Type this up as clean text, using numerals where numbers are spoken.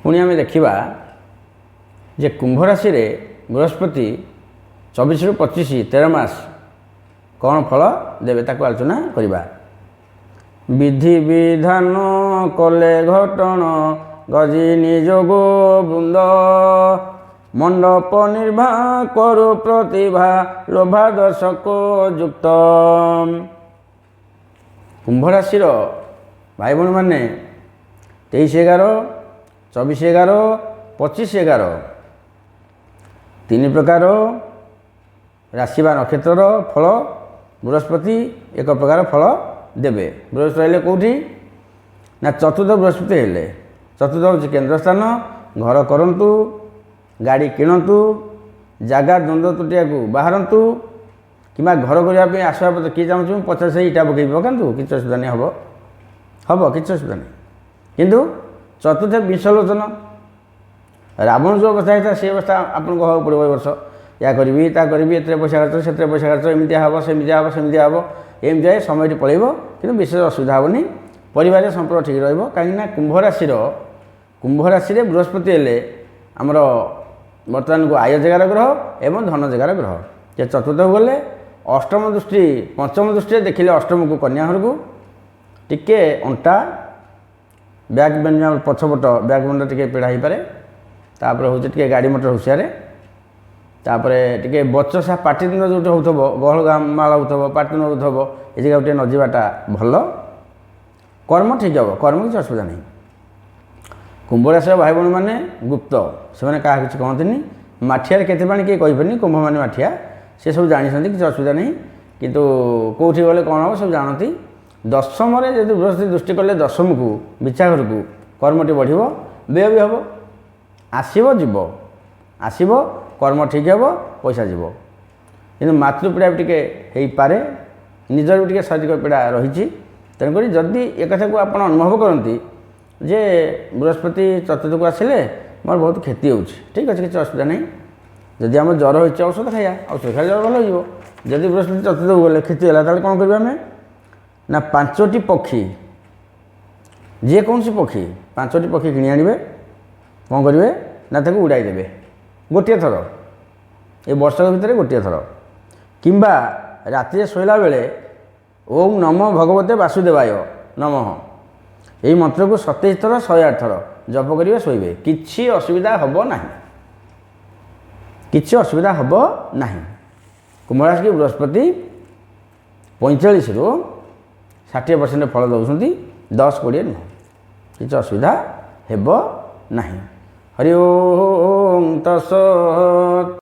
पुणी आम देखा जे कुंभ राशि रे बृहस्पति 24 ରୁ 25 13 मास कौन फल देवे ताको आलोचना करवा। विधि विधान कले घटन गजी निजोग बृंद मंडप निर्भा करु प्रतिभा लोभा दर्शक युक्त। कुंभ राशि भाई भाई मैंने 23/11 24/11 25/11 तीन प्रकार राशि बा नक्षत्र फल बृहस्पति एक प्रकार फल देवे। बृहस्पति हेले कौटी ना चतुर्थ बृहस्पति हेले चतुर्थ हूँ केन्द्र स्थान घर करंतु गाड़ी किणतु जगह द्वंद्व तुटिया को बाहरतु कि घर करने आसवा पत्र किए चाहूँ 50 इटा पकई पकातु कि असुविधा नहीं हम हम कि असुविधा नहीं। किंतु चतुर्थ विषलोचन रावण जो अवस्था होता से अवस्था आपको हाँ पड़ो वर्ष या करी ता करी एत पैसा खर्च से पैसा खर्च एमती हम सेमती हम सेमती हम एमती समय पलैब कि विशेष असुविधा हेनी परिवार संपर्क ठीक रही। कुंभ राशि बृहस्पति हेले आमर बर्तमान को आय जगार ग्रह एवं धन जगार ग्रह जे चतुर्थ गले अष्टम दृष्टि पंचम दृष्टि देखिले अष्टम को कन्या घर को टिके अंटा बैग बेन पछपट बैग बेन टे पीड़ा हो पाए तापर हूँ टे गाड़ी मोटर हुशियार तापर टे बचसा पाटिदिन जो होथब गहल गामाला होथब पाटिदिन होथब ये जगह गोटे न जावाटा भल कर्म ठीक हम कर्म किसी असुविधा नहीं। कुंभ राशि भाई भाई मैंने गुप्त से क्या किसी कहते मठिया केते पानी किए कहीपरि कुंभ मान मठिया से सब जानते किसी असुविधा नहीं किंतु कौटी गले कौन हम सब जानती। दशम जब बृहस्पति दृष्टि कले दशम को बिछा घर को कर्मटी बढ़ व्यय भी हम आसब जीव आसब कर्म ठीक हम पैसा जीव कि मातृपीड़ा भी टे पारे निजर भी शारीरिक पीड़ा रही। तेणुक जदि एक कथा को आप अनुभव करती जे बृहस्पति चतुर्थ को आसिले मोर बहुत क्षति हो ठीक अच्छे किसी असुविधा नहीं। जदि आम ज्वर हो औषध खाया औषध खाई ज्वर भल हो जदि बृहस्पति चतुर्थ को गले क्षति है कौन करें आम ना 5टी पक्षी जेकोसी पक्षी 5टी पक्षी किणी आने कौन करेंगे ना ताको उड़ाई देवे गोटे थर ये वर्षक भितर गोटे थर किंबा राति शोला बेले ओम नमो भगवते वासुदेवाय नमः यही मंत्र को 27 थर 108 थर जप करेंगे शोबे किसी असुविधा हम ना किसी असुविधा हम ना। कुंभ राशि की बृहस्पति 45 ରୁ 60% फल दौरान 10-20 नुह किसी असुविधा हेब ना। हरि ओम तत्सत्।